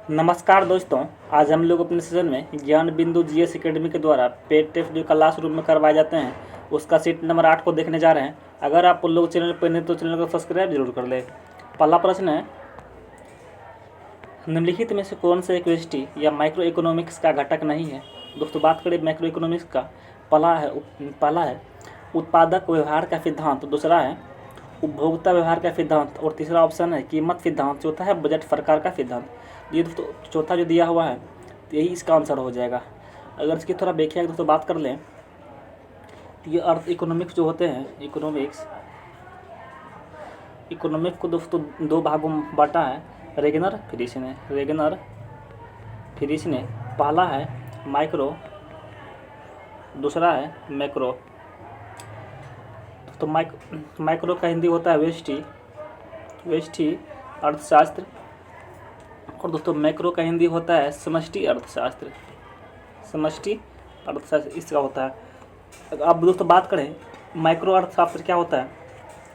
नमस्कार दोस्तों। आज हम लोग अपने सेशन में ज्ञान बिंदु जीएस एकेडमी के द्वारा पेड टेस्ट जो क्लासरूम में करवाए जाते हैं उसका सीट नंबर 8 को देखने जा रहे हैं। अगर आप उन लोग चैनल पर नहीं तो चैनल को सब्सक्राइब जरूर कर ले। पहला प्रश्न है, निम्नलिखित में से कौन सा एक व्यष्टि या माइक्रो इकोनॉमिक्स का घटक नहीं है। दोस्तों बात करें माइक्रो इकोनॉमिक्स का, पहला है उत्पादक व्यवहार का सिद्धांत, दूसरा है उपभोक्ता व्यवहार का सिद्धांत और तीसरा ऑप्शन है कीमत सिद्धांत, चौथा है बजट प्रकार का सिद्धांत। ये दोस्तों चौथा जो दिया हुआ है तो यही इसका आंसर हो जाएगा। अगर इसकी थोड़ा व्याख्या दोस्तों बात कर लें तो ये अर्थ इकोनॉमिक्स जो होते हैं, इकोनॉमिक्स को दोस्तों दो भागों में बांटा है, रेगनर फ्रिश ने। पहला है माइक्रो, दूसरा है मैक्रो। तो माइक्रो का हिंदी होता है व्यष्टि अर्थशास्त्र और दोस्तों मैक्रो का हिंदी होता है समष्टि अर्थशास्त्र इसका होता है। अगर आप दोस्तों बात करें माइक्रो अर्थशास्त्र क्या होता है,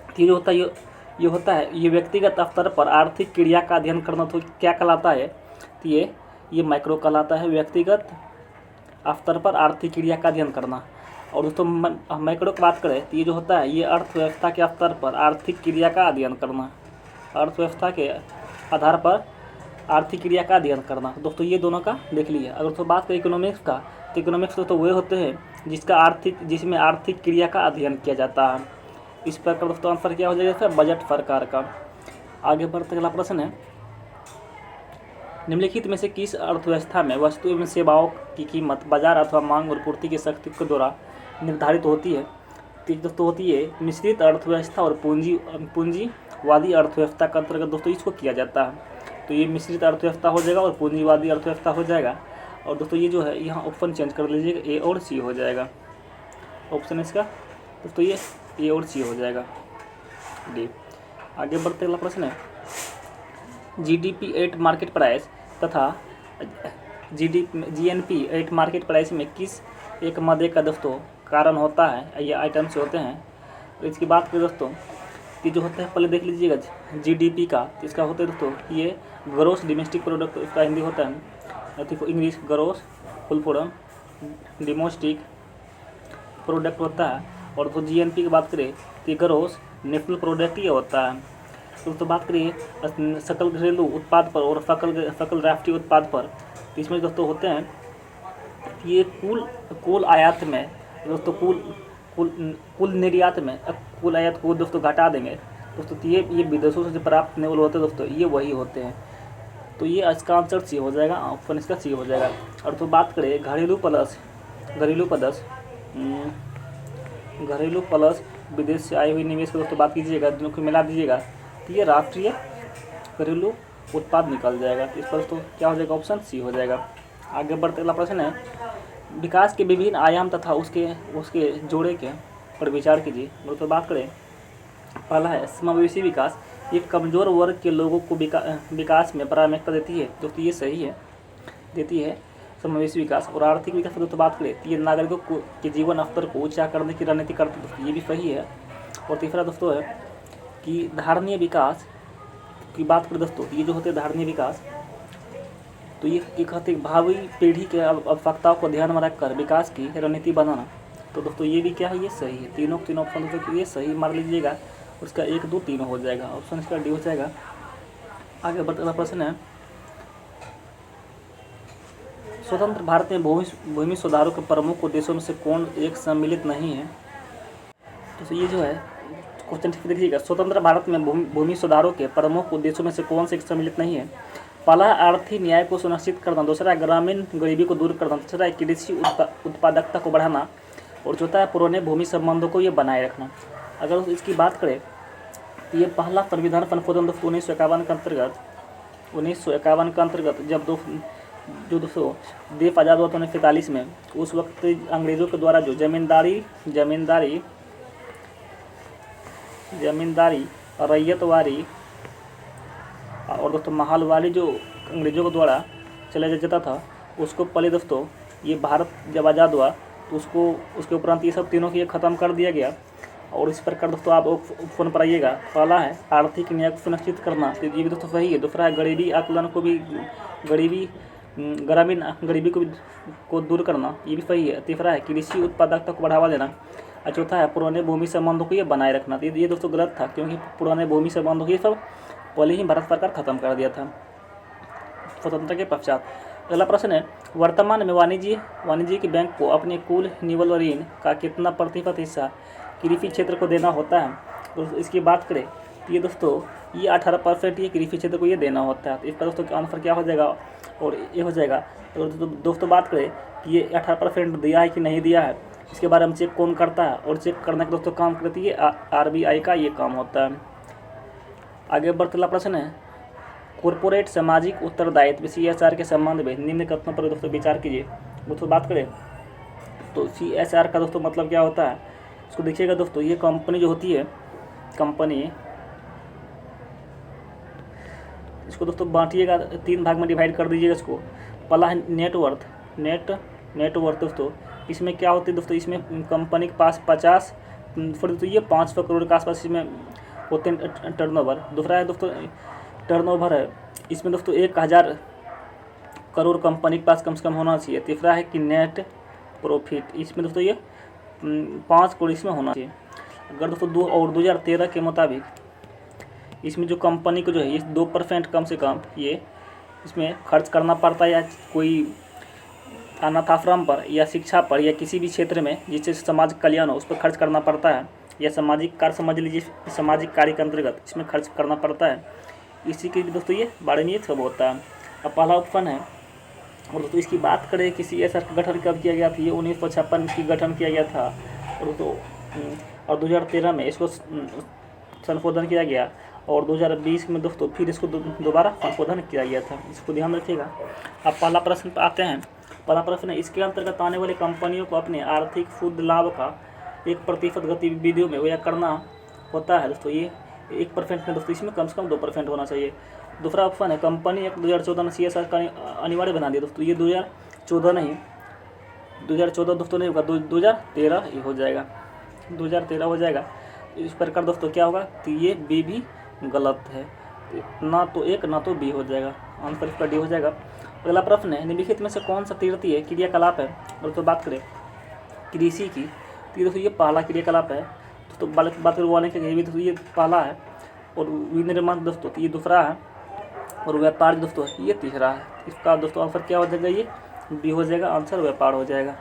तो ये जो होता है ये होता है ये व्यक्तिगत स्तर पर आर्थिक क्रिया का अध्ययन करना। तो क्या कहलाता है, तो ये माइक्रो कहलाता है, व्यक्तिगत स्तर पर आर्थिक क्रिया का अध्ययन करना। और दोस्तों मैक्रो की बात करें तो ये जो होता है ये अर्थव्यवस्था के स्तर पर आर्थिक क्रिया का अध्ययन करना, अर्थव्यवस्था के आधार पर आर्थिक क्रिया का अध्ययन करना। दोस्तों ये दोनों का देख लीजिए। अगर तो बात करें इकोनॉमिक्स का, तो इकोनॉमिक्स दोस्तों वे होते हैं जिसमें आर्थिक क्रिया का अध्ययन किया जाता है। इस प्रकार दोस्तों आंसर क्या हो जाएगा, बजट प्रकार का। आगे बढ़ते अगला प्रश्न है, निम्नलिखित में से किस अर्थव्यवस्था में वस्तु एवं सेवाओं की कीमत बाजार अथवा मांग और पूर्ति की शक्ति के द्वारा निर्धारित होती है। तो दोस्तों होती है मिश्रित अर्थव्यवस्था और पूंजीवादी अर्थव्यवस्था के अंतर्गत दोस्तों इसको किया जाता है। तो ये मिश्रित अर्थव्यवस्था हो जाएगा और पूंजीवादी अर्थव्यवस्था हो जाएगा। और दोस्तों ये जो है यहाँ ऑप्शन चेंज कर लीजिएगा, ए और सी हो जाएगा। ऑप्शन इसका दोस्तों ये ए और सी हो जाएगा, डी। आगे बढ़ते अगला प्रश्न है, जीडीपी एट मार्केट प्राइस तथा जीएनपी एट मार्केट प्राइस में किस एक मदे का दोस्तों कारण होता है, ये आइटम से होते हैं। तो इसकी बात करें दोस्तों, ये जो होता है पहले देख लीजिएगा जीडीपी का, तो इसका होता है दोस्तों ये ग्रोस डोमेस्टिक प्रोडक्ट, इसका हिंदी होता है English gross full form domestic product होता है। और तो जीएनपी की बात करें तो ग्रोस नेशनल प्रोडक्ट ये होता है। तो दोस्तों बात करिए सकल घरेलू उत्पाद पर और सकल राष्ट्रीय उत्पाद पर, तो इसमें दोस्तों होते हैं ये कुल आयात में दोस्तों कुल निर्यात में कुल आयात को दोस्तों घटा देंगे दोस्तों, तो ये विदेशों से प्राप्त होने वाले होते हैं दोस्तों, ये वही होते हैं। तो ये इसका आंसर सी हो जाएगा, ऑप्शन इसका सी हो जाएगा। और तो बात करें घरेलू प्लस विदेश से आई हुई निवेश की दोस्तों बात कीजिएगा, दोनों को मिला दीजिएगा तो ये राष्ट्रीय घरेलू उत्पाद निकल जाएगा। तो इस पर दोस्तों क्या हो जाएगा, ऑप्शन सी हो जाएगा। आगे बढ़ते अगला प्रश्न है, विकास के विभिन्न आयाम तथा उसके जोड़े के पर विचार कीजिए। दोस्तों बात करें पहला है समावेशी विकास, ये कमज़ोर वर्ग के लोगों को विकास में प्राथमिकता देती है। दोस्तों ये सही है, देती है समावेशी विकास। और आर्थिक विकास की दोस्तों बात करें तो ये नागरिकों के जीवन स्तर को ऊंचा करने की रणनीति करती है दोस्तों, ये भी सही है। और तीसरा दोस्तों है कि धारणीय विकास की बात करें दोस्तों, ये जो होते हैं धारणीय विकास, तो ये कहते हैं भावी पीढ़ी के आवश्यकताओं को ध्यान में रखकर विकास की रणनीति बनाना। तो दोस्तों ये भी क्या है, ये सही है। तीनों ऑप्शन दोस्तों ये सही मार लीजिएगा, उसका 1 2 3 हो जाएगा, ऑप्शन इसका डी हो जाएगा। आगे बढ़ते अगला प्रश्न है, स्वतंत्र भारत में भूमि सुधारों के प्रमुख उद्देश्यों में से कौन एक सम्मिलित नहीं है। तो ये जो है क्वेश्चन ठीक देखिएगा, स्वतंत्र भारत में भूमि सुधारों के प्रमुख उद्देश्यों में से कौन से एक सम्मिलित नहीं है। पहला आर्थिक न्याय को सुनिश्चित करना, दूसरा ग्रामीण गरीबी को दूर करना, तीसरा कृषि उत्पादकता को बढ़ाना और चौथा है पुराने भूमि संबंधों को ये बनाए रखना। अगर इसकी बात करें तो ये पहला संविधान संशोधन दोस्तों 1951 के अंतर्गत जब दोस्तों देश आज़ाद हुआ था 1945 में, उस वक्त अंग्रेज़ों के द्वारा जो जमींदारी रैयतवारी और दोस्तों महलवारी जो अंग्रेज़ों के द्वारा चलाया जाता था, उसको पहले दोस्तों ये भारत जब आज़ाद हुआ तो उसके उपरांत ये सब तीनों की ख़त्म कर दिया गया। और इस प्रकार दोस्तों आप ऑप्शन पर आइएगा। पहला है आर्थिक न्याय को सुनिश्चित करना, तो ये भी दोस्तों सही है। दूसरा है गरीबी आकलन को भी ग्रामीण गरीबी को दूर करना, ये भी सही है। तीसरा है कृषि उत्पादकता को बढ़ावा देना। और चौथा है पुराने भूमि संबंधों को ये बनाए रखना। तो ये दोस्तों गलत था, क्योंकि पुराने भूमि संबंधों को ये सब पहले ही भारत सरकार खत्म कर दिया था स्वतंत्रता के पश्चात। अगला प्रश्न है वर्तमान में वाणिज्यिक बैंक को अपने कुल निवल ऋण का कितना प्रतिशत हिस्सा कृषि क्षेत्र को देना होता है। तो इसकी बात करें ये दोस्तों ये 18% ये कृषि क्षेत्र को ये देना होता है। तो इसका दोस्तों आंसर क्या हो जाएगा, और ये हो जाएगा। तो दोस्तों बात करें कि ये 18% दिया है कि नहीं दिया है, इसके बारे में चेक कौन करता है, और चेक करने का दोस्तों काम करती है RBI का ये काम होता है। आगे बढ़ते अगला प्रश्न है कॉरपोरेट सामाजिक उत्तरदायित्व CSR के संबंध में निम्न कथनों पर दोस्तों विचार कीजिए। दोस्तों बात करें तो CSR का दोस्तों मतलब क्या होता है, इसको देखिएगा दोस्तों। ये कंपनी जो होती है, कंपनी इसको दोस्तों बांटिएगा 3 भाग में डिवाइड कर दीजिएगा इसको। पहला है नेटवर्थ दोस्तों, इसमें क्या होती है दोस्तों, इसमें कंपनी के पास 50 दोस्तों ये 500 करोड़ के आसपास इसमें होते हैं टर्नओवर। दूसरा है दोस्तों टर्नओवर है, इसमें दोस्तों 1000 करोड़ कंपनी के पास कम से कम होना चाहिए। तीसरा है कि नेट प्रॉफिट, इसमें दोस्तों ये 5 करोड़ इसमें होना चाहिए। अगर दोस्तों 2013 के मुताबिक इसमें जो कंपनी को जो है ये 2% कम से कम ये इसमें खर्च करना पड़ता है, या कोई अनाथ आश्रम पर या शिक्षा पर या किसी भी क्षेत्र में जिससे समाज कल्याण हो उस पर खर्च करना पड़ता है, या सामाजिक कार्य समझ लीजिए, सामाजिक कार्य के अंतर्गत इसमें खर्च करना पड़ता है। इसी के दोस्तों ये बारे में ये सब होता है। अब पहला ऑप्शन है, और दोस्तों इसकी बात करें कि CSR का गठन कब किया गया था, ये 1956 में इसकी गठन किया गया था, और दोस्तों और 2013 में इसको संशोधन किया गया, और 2020 में दोस्तों फिर इसको दोबारा संशोधन किया गया था, इसको ध्यान रखिएगा। अब पहला प्रश्न पर आते हैं। पहला प्रश्न है इसके अंतर्गत आने वाली कंपनियों को अपने आर्थिक शुद्ध लाभ का 1% गतिविधियों में व्यय करना होता है। दोस्तों ये 1% में दोस्तों इसमें कम से कम 2% होना चाहिए। दूसरा ऑप्शन है कंपनी एक 2014 में CSR का अनिवार्य बना दिया। दोस्तों ये 2014 नहीं, 2014 दोस्तों नहीं होगा, 2013 ये हो जाएगा, 2013 हो जाएगा। इस प्रकार दोस्तों क्या होगा, तो ये B भी गलत है, ना तो एक ना तो B हो जाएगा, आंसर इसका D हो जाएगा। अगला प्रश्न है निम्नलिखित में से कौन सा तीर्थीय क्रियाकलाप है। और तो बात करें कृषि की, तो दोस्तों ये पहला क्रियाकलाप है। दोस्तों बात करें वानिकी की भी, दोस्तों ये पहला है, और विनिर्माण दोस्तों तो ये दूसरा है, और व्यापार दोस्तों ये तीसरा है। इसका दोस्तों आंसर क्या हो जाएगा, ये B हो जाएगा, आंसर व्यापार हो जाएगा।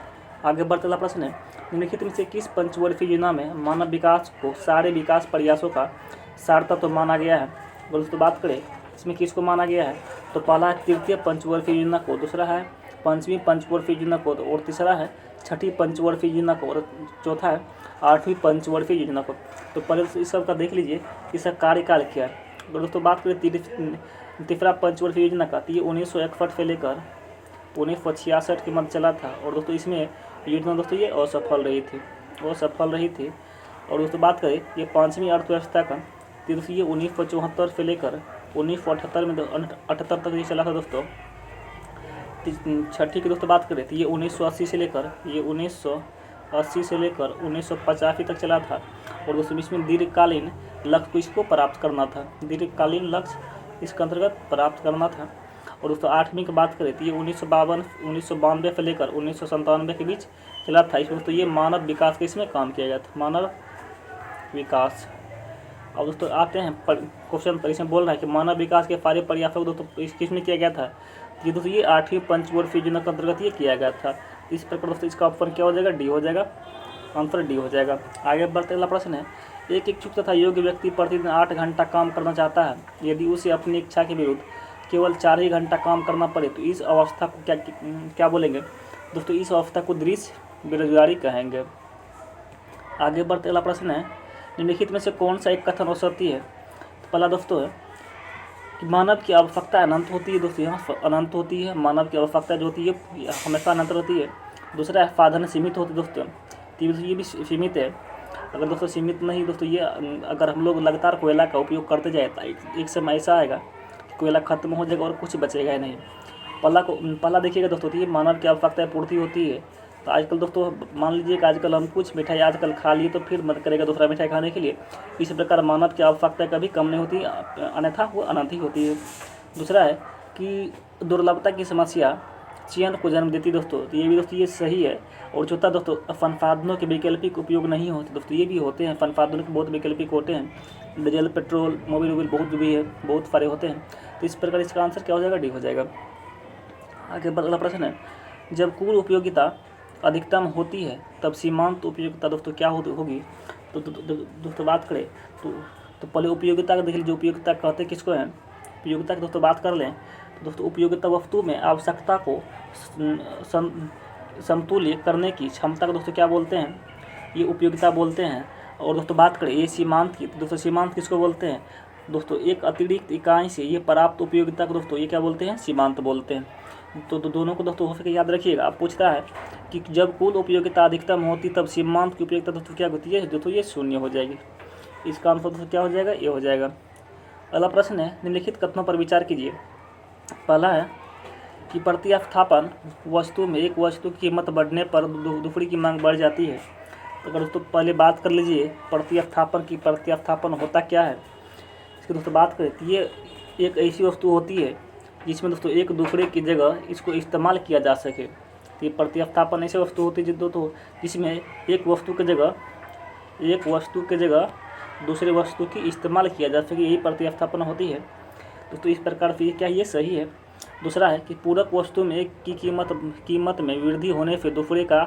आगे बढ़ते अगला प्रश्न है निम्नलिखित में से किस पंचवर्षीय योजना में मानव विकास को सारे विकास प्रयासों का सारता तो माना गया है। दोस्तों बात करें इसमें किसको माना गया है, तो पहला है तृतीय पंचवर्षीय योजना को, दूसरा है 5वीं पंचवर्षीय योजना को, और तीसरा है 6ठी पंचवर्षीय योजना को, और चौथा है 8वीं पंचवर्षीय योजना को। तो पहले इस सब का देख लीजिए इसका कार्यकाल क्या है। तो दोस्तों बात करें तीसरा पंचवर्षीय योजना का, तो ये 1961 से लेकर 1966 के मध्य चला था, और दोस्तों इसमें योजना दोस्तों ये असफल रही थी। और दोस्तों बात करें ये 5वीं अर्थव्यवस्था का, तो दोस्तों ये 1974 से लेकर 1978 में 78 तक ये चला था दोस्तों। 6ठी की दोस्तों बात करें तो ये 1980 से लेकर 1985 तक चला था, और दोस्तों इसमें दीर्घकालीन लक्ष्य को इसको प्राप्त करना था, दीर्घकालीन लक्ष्य इसके अंतर्गत प्राप्त करना था। और दोस्तों 8वीं की बात करें तो ये 1992 से लेकर 1997 के बीच चला था। इसमें दोस्तों ये मानव विकास के इसमें काम किया गया था, मानव विकास। अब दोस्तों आते हैं क्वेश्चन पर, इसमें बोल रहा है कि मानव विकास के सारे प्रयासों को दोस्तों किसमें किया गया था, ये दोस्तों ये 8वीं पंचवर्षीय योजना के अंतर्गत ये किया गया था। इस प्रकार दोस्तों इसका ऑप्शन क्या हो जाएगा, D हो जाएगा, आंसर D हो जाएगा। आगे बढ़ते अगला प्रश्न है एक इच्छुक तथा योग्य व्यक्ति प्रतिदिन 8 घंटा काम करना चाहता है, यदि उसे अपनी इच्छा के विरुद्ध केवल 4 ही घंटा काम करना पड़े तो इस अवस्था को क्या बोलेंगे। दोस्तों इस अवस्था को दृश्य बेरोजगारी कहेंगे। आगे बढ़ते अगला प्रश्न है निम्नलिखित में से कौन सा एक कथन असत्य है। तो पहला दोस्तों है कि मानव की आवश्यकता अनंत होती है। दोस्तों यहाँ अनंत होती है, मानव की आवश्यकता जो होती है हमेशा अनंत रहती है। दूसरा है साधन सीमित होते दोस्तों, तो ये भी सीमित है। अगर दोस्तों सीमित नहीं दोस्तों ये अगर हम लोग लगातार कोयला का उपयोग करते जाए तो एक समय ऐसा आएगा कि कोयला खत्म हो जाएगा और कुछ बचेगा ही नहीं। पहला देखिएगा दोस्तों, तो ये मानव की आवश्यकता पूर्ति होती है, तो आजकल दोस्तों मान लीजिए कि आजकल हम कुछ मिठाई आजकल खा लिए तो फिर मन करेगा दूसरा मिठाई खाने के लिए। इस प्रकार मानव की आवश्यकता कभी कम नहीं होती, अन्यथा वो अनंत ही होती है। दूसरा है कि दुर्लभता की समस्या चयन को जन्म देती है दोस्तों, तो ये भी दोस्तों ये सही है। और चौथा दोस्तों, संसाधनों के वैकल्पिक उपयोग नहीं होते दोस्तों, ये भी होते हैं, संसाधनों के बहुत वैकल्पिक होते हैं। डीजल, पेट्रोल, मोबिल वोबिल बहुत भी है, बहुत सारे होते हैं। तो इस प्रकार इसका आंसर क्या हो जाएगा, डी हो जाएगा। आगे अगला प्रश्न है, जब कुल उपयोगिता अधिकतम होती है तब सीमांत उपयोगिता दोस्तों क्या होगी। तो दोस्तों बात करें तो पहले उपयोगिता का देख लीजिए, उपयोगिता कहते किसको हैं। उपयोगिता की दोस्तों बात कर लें तो दोस्तों उपयोगिता वस्तु में आवश्यकता को समतुल्य करने की क्षमता को दोस्तों क्या बोलते हैं, ये उपयोगिता बोलते हैं। और दोस्तों बात करें ये सीमांत की, तो दोस्तों सीमांत किसको बोलते हैं दोस्तों, एक अतिरिक्त इकाई से ये प्राप्त उपयोगिता को दोस्तों ये क्या बोलते हैं, सीमांत बोलते हैं। तो दोनों को दोस्तों हो सके याद रखिएगा। अब पूछता है कि जब कुल उपयोगिता अधिकतम होती तब सीमांत की उपयोगिता दोस्तों क्या होती है, दोस्तों ये शून्य हो जाएगी। इसका आंसर दोस्तों क्या हो जाएगा, ये हो जाएगा। अगला प्रश्न है, निम्नलिखित कथनों पर विचार कीजिए। पहला है कि प्रतिस्थापन वस्तु में एक वस्तु की कीमत बढ़ने पर दूसरी की मांग बढ़ जाती है। तो अगर दोस्तों पहले बात कर लीजिए प्रतिस्थापन की, प्रतिस्थापन होता क्या है इसकी दोस्तों बात करें तो ये एक ऐसी वस्तु होती है जिसमें दोस्तों एक दूसरे की जगह इसको इस्तेमाल किया जा सके। तो ये प्रतिस्थापन ऐसी वस्तु होती है दोस्तों जिसमें एक वस्तु की जगह दूसरे वस्तु की इस्तेमाल किया जा सके, यही प्रतिस्थापन होती है दोस्तों। इस प्रकार से क्या ये सही है। दूसरा है कि पूरक वस्तु में एक की कीमत में वृद्धि होने से दूसरे का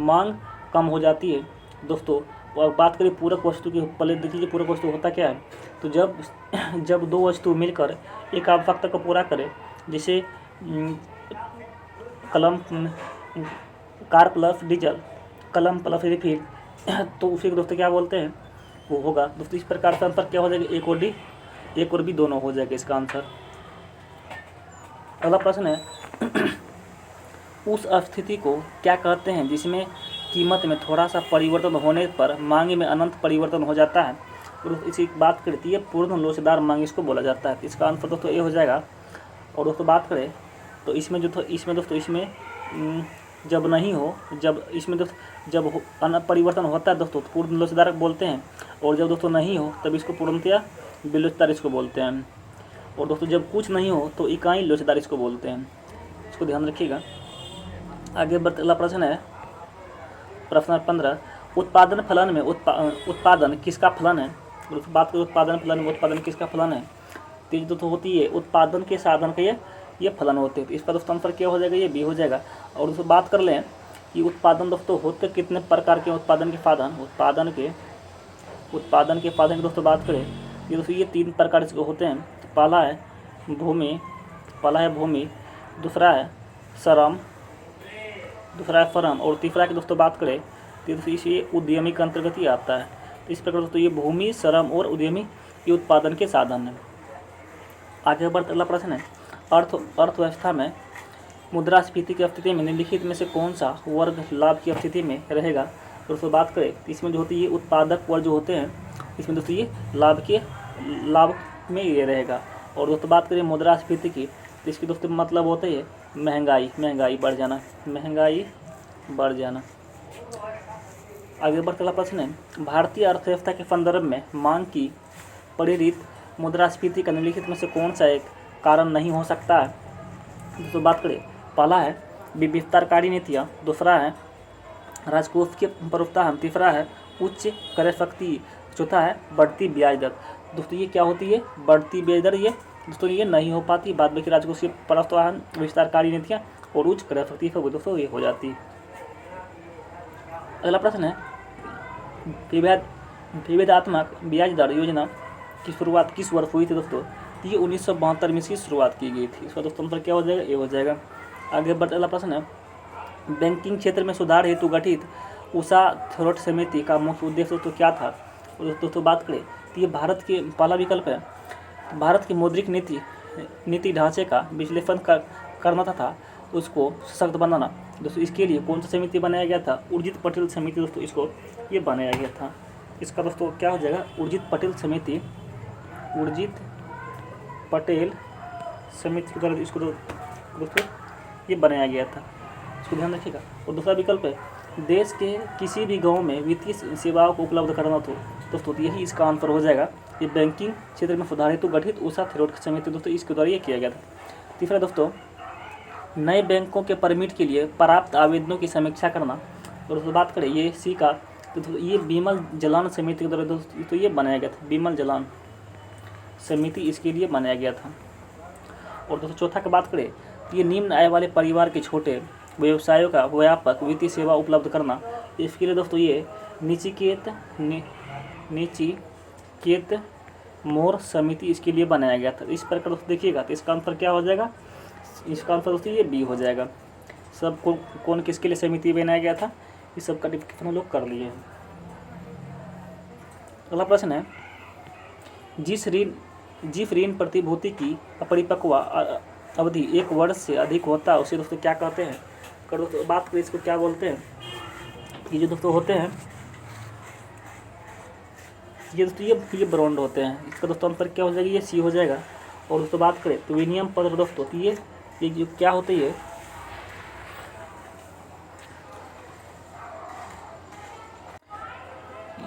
मांग कम हो जाती है दोस्तों। और बात करें पूरक वस्तु की, पहले देखिए पूरक वस्तु होता क्या है। तो जब दो वस्तु मिलकर एक आवश्यकता को पूरा करें, जैसे कार प्लस डीजल, कलम प्लस रिफिल, तो उसी को दोस्तों क्या बोलते हैं, वो होगा दोस्तों। इस प्रकार से आंसर क्या हो जाएगा, एक और भी दोनों हो जाएगा इसका आंसर। अगला प्रश्न है, उस स्थिति को क्या कहते हैं जिसमें कीमत में थोड़ा सा परिवर्तन होने पर मांग में अनंत परिवर्तन हो जाता है। और इसी बात करती है पूर्ण लोचदार मांग इसको बोला जाता है। इसका आंसर दोस्तों ये हो जाएगा। और दोस्तों बात करें तो इसमें जब नहीं हो, जब परिवर्तन होता है दोस्तों तो पूर्ण लोचदार बोलते हैं। और जब दोस्तों नहीं हो तब इसको पूर्णतया विलोचदार इसको बोलते हैं। और दोस्तों जब कुछ नहीं हो तो इकाई लोचदार इसको बोलते हैं, इसको ध्यान रखिएगा। आगे अगला प्रश्न है, प्रश्न 15, उत्पादन फलन में उत्पादन किसका फलन है। दोस्तों बात करें उत्पादन फलन में उत्पादन किसका फलन है, तो दोस्तों होती है उत्पादन के साधन का ये फलन होते हैं। तो इसका दोस्तों आंसर क्या हो जाएगा, ये बी हो जाएगा। और दोस्तों बात कर लें कि उत्पादन दोस्तों होते कितने प्रकार के उत्पादन के साधन, उत्पादन के साधन की दोस्तों बात करें ये दोस्तों ये 3 प्रकार के होते हैं। पहला है भूमि, दूसरा है श्रम, और तीसरा की दोस्तों बात करें तो दोस्तों इसे उद्यमी के अंतर्गत ही आता है। तो इस प्रकार दोस्तों ये भूमि, श्रम और उद्यमी ये उत्पादन के साधन हैं। आगे बढ़ते अगला प्रश्न है, अर्थव्यवस्था में मुद्रास्फीति की स्थिति में निम्नलिखित में से कौन सा वर्ग लाभ की स्थिति में रहेगा। तो दोस्तों बात करें तो इसमें जो होती है उत्पादक वर्ग जो होते हैं, इसमें दोस्तों ये लाभ में ये रहेगा। और दोस्तों बात करें मुद्रास्फीति की, तो इसकी दोस्तों मतलब होता है महंगाई बढ़ जाना। आगे बढ़ते अगला प्रश्न है, भारतीय अर्थव्यवस्था के संदर्भ में मांग की प्रेरित मुद्रास्फीति का निम्नलिखित में से कौन सा एक कारण नहीं हो सकता है। दोस्तों बात करें, पहला है विस्तारकारी नीतियाँ, दूसरा है राजकोष के प्रोत्साहन, तीसरा है उच्च क्रय शक्ति, चौथा है बढ़ती ब्याज दर। दोस्तों ये क्या होती है, बढ़ती ब्याज दर, ये दोस्तों ये नहीं हो पाती। बाद में राजकोष के प्रोत्साहन, विस्तारकारी नीतियाँ और उच्च क्रय शक्ति से दोस्तों ये हो जाती है। अगला प्रश्न है, विभेदात्मक ब्याज दर योजना की शुरुआत किस वर्ष हुई थी दोस्तों। ये 1972 में इसकी शुरुआत की गई थी। इसका दोस्तों आंसर क्या हो जाएगा, ये हो जाएगा। आगे बढ़ते अगला प्रश्न है, बैंकिंग क्षेत्र में सुधार हेतु गठित उषा थोरट समिति का मुख्य उद्देश्य तो क्या था। दोस्तों बात करें तो ये भारत के पहला विकल्प है, भारत की मौद्रिक नीति ढांचे का विश्लेषण करना था उसको सशक्त बनाना। दोस्तों इसके लिए कौन सा समिति बनाया गया था, उर्जित पटेल समिति दोस्तों इसको ये बनाया गया था। इसका दोस्तों क्या हो जाएगा, उर्जित पटेल समिति के द्वारा इसको दोस्तों ये बनाया गया था। इसको ध्यान रखिएगा। और दूसरा विकल्प है देश के किसी भी गांव में वित्तीय सेवाओं को उपलब्ध कराना तो दोस्तों यही इसका आंसर हो जाएगा। ये बैंकिंग क्षेत्र में सुधार हेतु गठित उषा थेरोट समिति दोस्तों इसके द्वारा ये किया गया था। तीसरा दोस्तों नए बैंकों के परमिट के लिए प्राप्त आवेदनों की समीक्षा करना। और दोस्तों बात करें ये सी का तो ये बिमल जलान समिति के द्वारा दोस्तों तो ये बनाया गया था, बिमल जलान समिति इसके लिए बनाया गया था। और दोस्तों चौथा की बात करें तो ये निम्न आय वाले परिवार के छोटे व्यवसायों का व्यापक वित्तीय सेवा उपलब्ध करना। इसके लिए दोस्तों ये नीचिकेत मोर समिति इसके लिए बनाया गया था। इस प्रकार दोस्तों देखिएगा तो इसका आंसर क्या हो जाएगा, इसका आंसर दोस्तों ये बी हो जाएगा। सब कौन किसके लिए समिति बनाया गया था इस सब का डिस्कशन हम लोग कर लिए हैं। अगला प्रश्न है जिस ऋण प्रतिभूति की अपरिपक्व अवधि 1 वर्ष से अधिक होता है उसे दोस्तों क्या कहते हैं। कर दोस्तों बात करें इसको क्या बोलते हैं, ये जो दोस्तों होते हैं ये दोस्तों ये बॉन्ड होते हैं। इसका दोस्तों आंसर क्या हो जाएगा, ये सी हो जाएगा। और दोस्तों बात करें तो विनिमय पत्र दोस्तों तो ये जो क्या होते हैं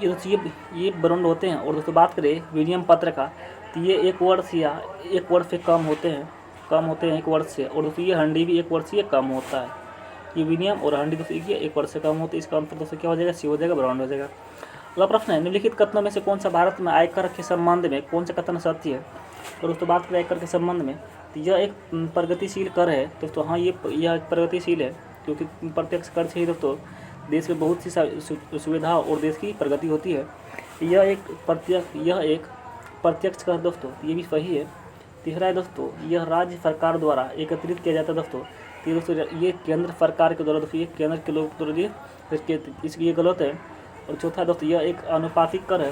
ये दोस्तों ये बॉन्ड होते हैं। और दोस्तों बात करें विनिमय पत्र का तो ये 1 वर्ष या 1 वर्ष से कम होते हैं 1 वर्ष से। और दोस्तों ये हंडी भी 1 वर्ष से कम होता है। ये विनियम और हंडी दोस्तों ये 1 वर्ष से कम होते हैं। इसका आंसर दोस्तों क्या हो जाएगा, सी हो जाएगा, बॉन्ड हो जाएगा। अगला प्रश्न है निम्नलिखित कथनों में से कौन सा भारत में आयकर के संबंध में कौन सा कथन सत्य है। और दोस्तों बात करें आयकर के संबंध में तो यह एक प्रगतिशील कर है दोस्तों। हाँ यह प्रगतिशील है क्योंकि प्रत्यक्ष कर से ही दोस्तों देश में बहुत सी सुविधा और देश की प्रगति होती है। यह एक प्रत्यक्ष कर दोस्तों ये भी सही है। तीसरा है दोस्तों यह राज्य सरकार द्वारा एकत्रित किया जाता है दोस्तों। तो दोस्तों ये केंद्र सरकार के द्वारा दोस्तों ये केंद्र के लोग द्वारा इसकी ये गलत है। और चौथा दोस्तों यह एक अनुपातिक कर है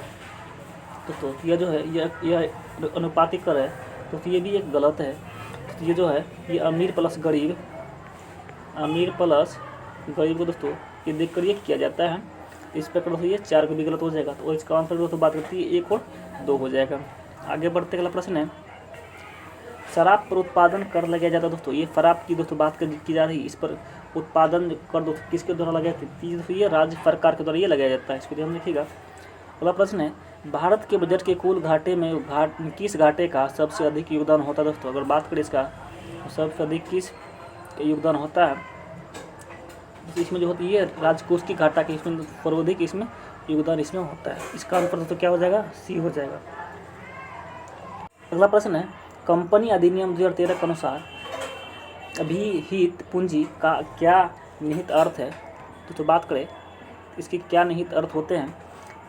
दोस्तों। यह जो है यह अनुपातिक कर है दोस्तों ये भी एक गलत है। तो ये जो है ये अमीर प्लस गरीब को दोस्तों ये देखकर ये किया जाता है। इस प्रकार दोस्तों ये 4 को भी गलत हो जाएगा। तो इसका आंसर दोस्तों बात करती है 1 और 2 हो जाएगा। आगे बढ़ते अगला प्रश्न है शराब पर उत्पादन कर लगाया जाता है दोस्तों। ये शराब की दोस्तों बात की जा रही है, इस पर उत्पादन कर दोस्तों किसके द्वारा लगाए थे दोस्तों ये राज्य सरकार के द्वारा ये लगाया जाता है। इसको ध्यान रखिएगा। अगला प्रश्न है भारत के बजट के कुल घाटे में किस घाटे का सबसे अधिक योगदान होता है दोस्तों। अगर बात करें इसका सबसे अधिक किस योगदान होता है इसमें जो होती है राजकोष की घाटा की इसमें सर्वाधिक इसमें योगदान इसमें होता है। इसका आंसर दोस्तों क्या हो जाएगा, सी हो जाएगा। अगला प्रश्न है कंपनी अधिनियम 2013 के अनुसार अभिहित पूंजी का क्या निहित अर्थ है। तो बात करें इसके क्या निहित अर्थ होते हैं।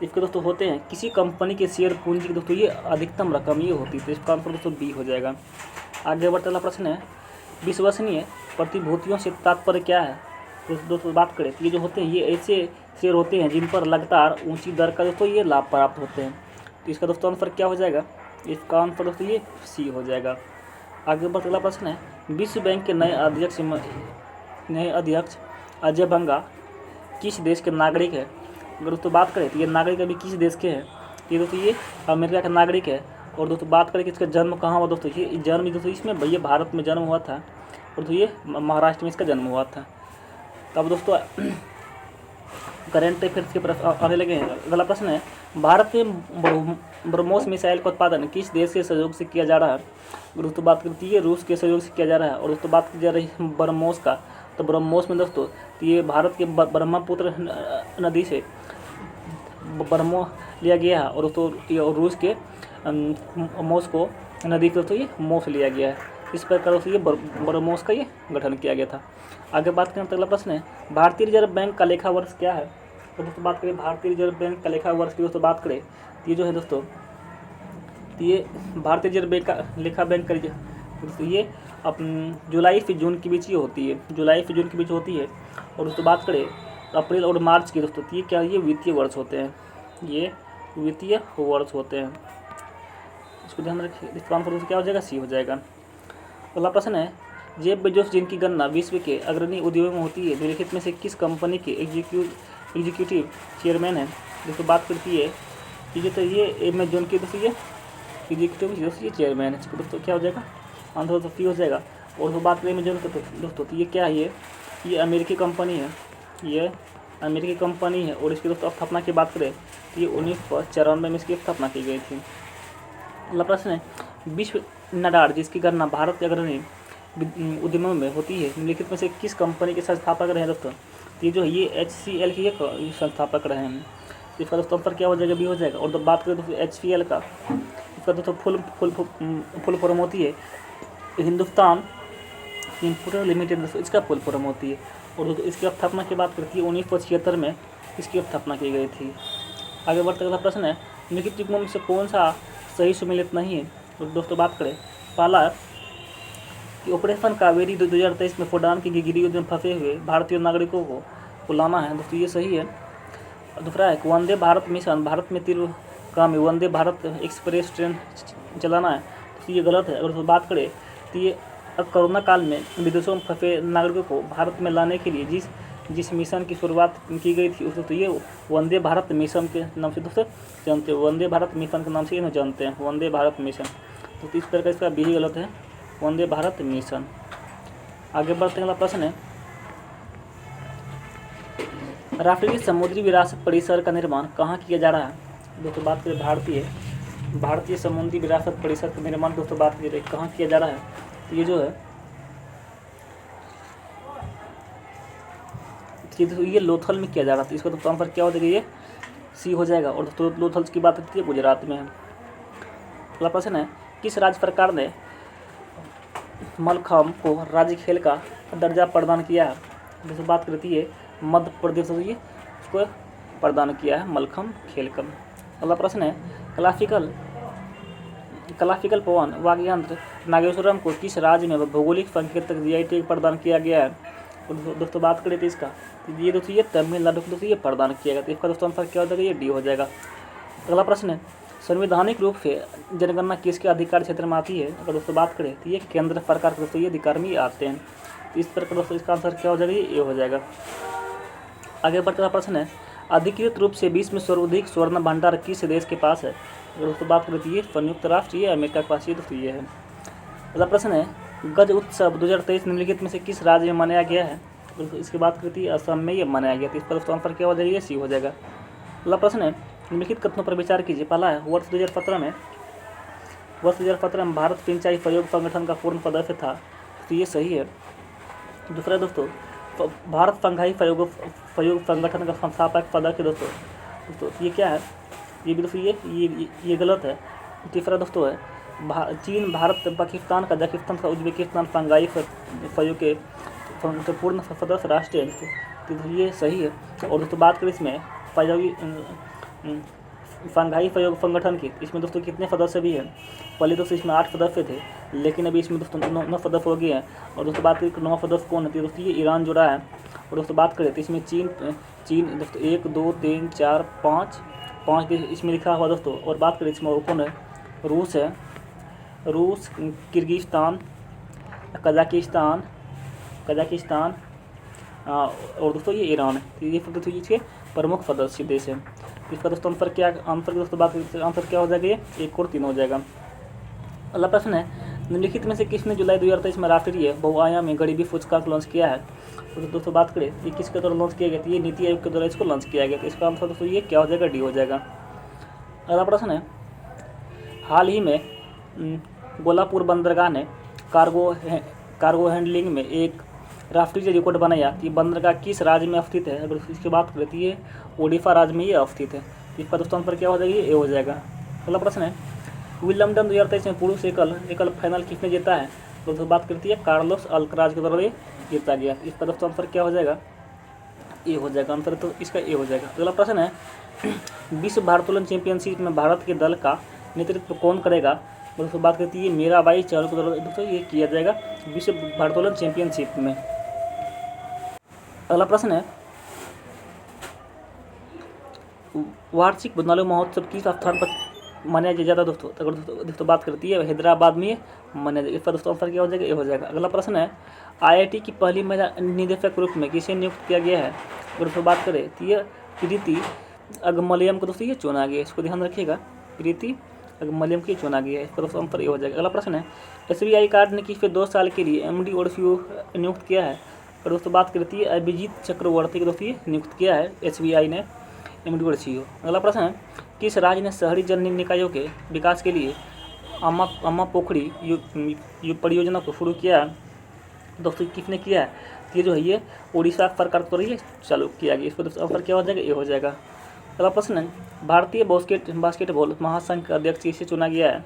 इसके दोस्तों होते हैं किसी कंपनी के शेयर पूंजी की दोस्तों ये अधिकतम रकम ये होती है। तो इसका आंसर दोस्तों बी हो जाएगा। आगे बढ़ते अगला प्रश्न है विश्वसनीय प्रतिभूतियों से तात्पर्य क्या है। दोस्तों बात करें तो ये जो होते हैं ये ऐसे शेयर होते हैं जिन पर लगातार ऊंची दर का दोस्तों ये लाभ प्राप्त होते हैं। तो इसका दोस्तों आंसर क्या हो जाएगा, इसका आंसर दोस्तों ये सी हो जाएगा। आगे बढ़ते अगला प्रश्न है विश्व बैंक के नए अध्यक्ष अजय बंगा किस देश के नागरिक है। अगर दोस्तों बात करें तो ये नागरिक अभी किस देश के हैं, ये दोस्तों ये अमेरिका का नागरिक है। और दोस्तों बात करें कि इसका जन्म कहाँ हुआ दोस्तों, ये जन्म दोस्तों इसमें भैया भारत में जन्म हुआ था। और दोस्तों ये महाराष्ट्र में इसका जन्म हुआ था। तब दोस्तों करंट अफेयर्स के प्रश्न आने लगे हैं। अगला प्रश्न है भारत में ब्रह्मोस मिसाइल का उत्पादन किस देश के सहयोग से किया जा रहा है। दोस्तों बात करती है रूस के सहयोग से किया जा रहा है। और दोस्तों बात की जा रही है ब्रह्मोस का, तो ब्रह्मोस में दोस्तों ये भारत के ब्रह्मपुत्र नदी से ब्रह्मो लिया गया है। और दोस्तों रूस के मॉस्को नदी से दोस्तों ये मोस लिया गया है। इस प्रकार से ये ब्रह्मोस का ये गठन किया गया था। आगे बात करें तो अगला प्रश्न है भारतीय रिजर्व बैंक का लेखा वर्ष क्या है। तो दोस्तों बात करें भारतीय रिजर्व बैंक का लेखा वर्ष की दोस्तों बात करें तो ये जो है दोस्तों ये भारतीय रिजर्व बैंक का लेखा बैंक का दोस्तों ये जुलाई से जून के बीच ये होती है, जुलाई से जून के बीच होती है। और दोस्तों बात करें अप्रैल और मार्च की दोस्तों ये क्या ये वित्तीय वर्ष होते हैं, ये वित्तीय वर्ष होते हैं। इसको ध्यान रखिए। इसका आंसर दोस्तों क्या हो जाएगा, सी हो जाएगा। अगला प्रश्न है जेफ बेजोस जिनकी गणना विश्व के अग्रणी उद्योगों में होती है निम्नलिखित में से किस कंपनी के एग्जीक्यूटिव चेयरमैन है। दोस्तों बात करती है कि जो तो ये अमेजोन की दोस्तों ये एग्जीक्यूटिव दोस्तों ये चेयरमैन है। इसको दोस्तों क्या हो जाएगा, आंसर दोस्तों सी हो जाएगा। और तो बात करें अमेजोन की तो दोस्तों तो ये क्या है, ये अमेरिकी कंपनी है, ये अमेरिकी कंपनी है और इसकी दोस्तों स्थापना की बात करें तो ये 1994 में इसकी स्थापना की गई थी। अगला प्रश्न है, विश्व नाडार जिसकी गणना भारत के अग्रणी उद्यमों में होती है निम्नलिखित में से किस कंपनी के संस्थापक रहे हैं दोस्तों? ये जो है ये HCL के ये संस्थापक रहे हैं। इसका दोस्तों आंसर क्या हो जाएगा? बी हो जाएगा। और तो बात करें दोस्तों HCL का, इसका दोस्तों फुल फॉर्म होती है हिंदुस्तान इंपोर्टर लिमिटेड, दोस्तों इसका फुल फॉर्म होती है। और दोस्तों इसकी स्थापना की बात करती है 1975 में इसकी स्थापना की गई थी। आगे बढ़ते अगला प्रश्न है, निम्नलिखित युग्मों में से कौन सा सही सुमेलित नहीं है? तो दोस्तों बात करें पहला कि ऑपरेशन कावेरी 2023 में फोडान की गिरियों में फंसे हुए भारतीय नागरिकों को लाना है, दोस्तों ये सही है। दूसरा है कि वंदे भारत मिशन भारत में तीव्रगामी वंदे भारत एक्सप्रेस ट्रेन चलाना है, तो ये गलत है। अगर तो बात करें तो ये कोरोना काल में विदेशों में फंसे नागरिकों को भारत में लाने के लिए जिस मिशन की शुरुआत की गई थी उसको तो ये वंदे भारत मिशन के नाम से दोस्तों जानते हैं, वंदे भारत मिशन के नाम से इन्हें जानते हैं, वंदे भारत मिशन। तो इस तरह का इसका भी गलत है, वंदे भारत मिशन। आगे बढ़ते अगला प्रश्न है, राष्ट्रीय समुद्री विरासत परिसर का निर्माण कहाँ किया जा रहा है? दोस्तों बात करें भारतीय समुद्री विरासत परिसर का निर्माण दोस्तों बात करें कहाँ किया जा रहा है? तो ये जो है ये लोथल में किया जा रहा था। इसका दोस्तों आंसर क्या हो जाएगा? ये सी हो जाएगा। और दोस्तों लोथल की बात करती है गुजरात में है। अगला प्रश्न है, किस राज्य सरकार ने मलखम्ब को राज्य खेल का दर्जा प्रदान किया है? दोस्तों बात करती है मध्य प्रदेश से ये उसको प्रदान किया है मलखम्ब खेल का। अगला प्रश्न है, क्लासिकल पवन वाद्ययंत्र नागेश्वरम को किस राज्य में भौगोलिक संकेत तक GI टैग प्रदान किया गया है? और दोस्तों बात करें तो इसका तो ये दोस्तों ये तमिलनाडु को दोस्तों ये प्रदान किया गया। तो इसका दोस्तों आंसर क्या हो जाएगा? ये डी हो जाएगा। अगला प्रश्न है, संवैधानिक रूप से जनगणना किसके अधिकार क्षेत्र में आती है? अगर दोस्तों बात करें तो ये केंद्र सरकार के दोस्तों ये अधिकार में आते हैं। तो इस तरह का दोस्तों इसका आंसर क्या हो जाएगा? ये हो जाएगा। आगे बढ़ते हुआ प्रश्न है, अधिकृत रूप से विश्व में सर्वाधिक स्वर्ण भंडार किस देश के पास है? अगर दोस्तों बात करें तो ये संयुक्त राष्ट्र ये अमेरिका के पास ये दोस्तों ये है। अगला प्रश्न है, गज उत्सव 2023 निम्नलिखित में से किस राज्य में मनाया गया है? इसकी बात करती है असम में ये मनाया गया। तो इस पर दोस्तों आंसर क्या हो जाएगा? ये सी हो जाएगा। अगला प्रश्न है, निम्नलिखित कथनों पर विचार कीजिए। पहला है, वर्ष 2017 में भारत सिंचाई सहयोग संगठन का पूर्ण सदस्य था, तो ये सही है। दूसरा दोस्तों भारत शंघाई सहयोग संगठन का संस्थापक सदस्य दोस्तों ये क्या है? ये भी दोस्तों ये गलत है। तीसरा दोस्तों है चीन भारत पाकिस्तान कजाकिस्तान का उज्बेकिस्तान शंघाई सहयोग के पूर्ण सदस्य राष्ट्र है, तो ये सही है। और दोस्तों बात करें इसमें शंघाई सहयोग संगठन की, इसमें दोस्तों कितने सदस्य भी हैं? पहले दोस्तों इसमें 8 सदस्य थे, लेकिन अभी इसमें दोस्तों 9 सदस्य हो गए हैं। और दोस्तों बात करें 9 सदस्य कौन है? दोस्तों ये ईरान जुड़ा है। और दोस्तों बात करें तो इसमें चीन दोस्तों 1 2 3 4 5 देश इसमें लिखा हुआ दोस्तों। और बात करें इसमें और कौन है? रूस है, रूस, किर्गिस्तान, कजाकिस्तान और दोस्तों ये ईरान है। तो ये दोस्तों इसके प्रमुख सदस्य देश हैं। इसका दोस्तों आंसर की दोस्तों बात आंसर क्या हो जाएगा? ये 1 और 3 हो जाएगा। अगला प्रश्न है, निम्नलिखित में से किसने जुलाई 2023 में राष्ट्रीय बहुआयामी गरीबी सूचकांक लॉन्च किया है? तो दोस्तों बात करें ये किसके द्वारा लॉन्च किया गया? तो ये नीति आयोग के द्वारा इसको लॉन्च किया गया। तो इसका आंसर दोस्तों ये क्या हो जाएगा? डी हो जाएगा। अगला प्रश्न है, हाल ही में गोलापुर बंदरगाह ने कार्गो हैंडलिंग में एक राष्ट्रीय रिकॉर्ड बनाया कि बंदरगाह किस राज्य में स्थित है? अगर इसकी बात करें तो ये ओडिशा राज्य में ये स्थित है। इसका दोस्तों आंसर क्या हो जाएगा? ये हो जाएगा। अगला प्रश्न है, विंबलडन 2023 में पुरुष एकल फाइनल किसने जीता है? दोस्तों बात करती है कार्लोस अल्कराज के द्वारा जीता गया। इसका दोस्तों आंसर क्या हो जाएगा? ए हो जाएगा। आंसर तो इसका ए हो जाएगा। अगला प्रश्न है, विश्व भारोत्तोलन चैंपियनशिप में भारत के दल का नेतृत्व कौन करेगा? दोस्तों बात करती है मीराबाई चानू के द्वारा दोस्तों ये किया जाएगा विश्व भारोत्तोलन चैंपियनशिप में। अगला प्रश्न है, वार्षिक बुंदेलखंड महोत्सव किस स्थान पर मनाया जाता है? दोस्तों बात करती है हैदराबाद में मनाया जाएगा। इसका दोस्तों आंसर क्या हो जाएगा? ये हो जाएगा। अगला प्रश्न है, IIT की पहली महिला निदेशक के रूप में किसे नियुक्त किया गया है? दोस्तों बात करें तो ये प्रीति अगमलियम को दोस्तों ये चुना गया है। इसको ध्यान रखिएगा, प्रीति अगमलियम की चुना गया है। इसका दोस्तों आंसर ये हो जाएगा। अगला प्रश्न है, SBI कार्ड ने किस पे 2 साल के लिए MD और CEO नियुक्त किया है? और दोस्तों बात करती है अभिजीत चक्रवर्ती को दोस्तों ये नियुक्त किया है SBI ने इमीडिएट CEO। अगला प्रश्न है, किस राज्य ने शहरी जल निकायों के विकास के लिए अम्मा पोखरी परियोजना को शुरू किया है? दोस्तों किसने किया है? ये जो है ये उड़ीसा सरकार को ये चालू किया गया। इसको दोस्तों आंसर क्या हो जाएगा? ये हो जाएगा। अगला प्रश्न है, भारतीय बास्केटबॉल महासंघ का अध्यक्ष इसे चुना गया है।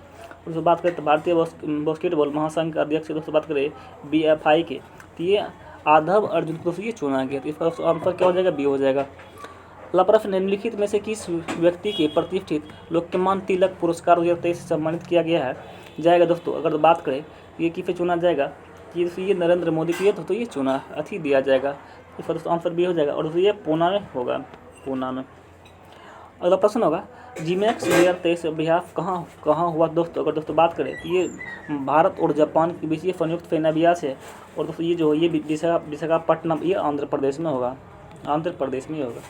दोस्तों बात करें तो भारतीय बास्केटबॉल महासंघ का अध्यक्ष दोस्तों बात करें BFI के, तो ये आधव अर्जुन को दोस्तों ये चुना गया। तो इसका आंसर क्या हो जाएगा? B हो जाएगा। अगला प्रश्न, निम्नलिखित में से किस व्यक्ति के प्रतिष्ठित लोकमान्य तिलक पुरस्कार 2023 से सम्मानित किया गया है जाएगा? दोस्तों अगर बात करें ये किसे चुना जाएगा, ये नरेंद्र मोदी की तो ये चुना दिया जाएगा। इसका दोस्तों आंसर B हो जाएगा। और दोस्तों ये पूना में होगा, पूना में। अगला प्रश्न होगा, GMAX 2023 अभ्यास कहाँ हुआ? दोस्तों अगर दोस्तों बात करें तो ये भारत और जापान के बीच ये संयुक्त सैन्य अभ्यास है। और दोस्तों ये जो ये विशाखापट्टनम ये आंध्र प्रदेश में होगा, आंध्र प्रदेश में होगा।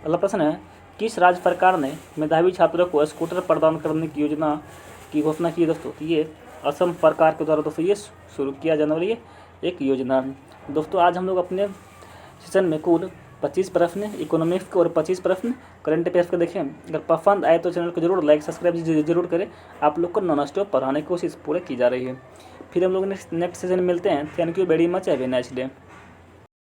अगला प्रश्न है, किस राज्य सरकार ने मेधावी छात्रों को स्कूटर प्रदान करने की योजना की घोषणा की? दोस्तों तो ये असम सरकार के द्वारा दोस्तों ये शुरू किया जाने वाली एक योजना है। दोस्तों आज हम लोग अपने सेशन में कुल 25 प्रश्न इकोनॉमिक्स के और 25 प्रश्न करंट अफेयर्स के देखें। अगर पसंद आए तो चैनल को जरूर लाइक सब्सक्राइब जरूर करें। आप लोग को नॉन स्टॉप पढ़ाने की कोशिश पूरी की जा रही है। फिर हम लोग नेक्स्ट सेशन में मिलते हैं। Thank you very much, have a nice day.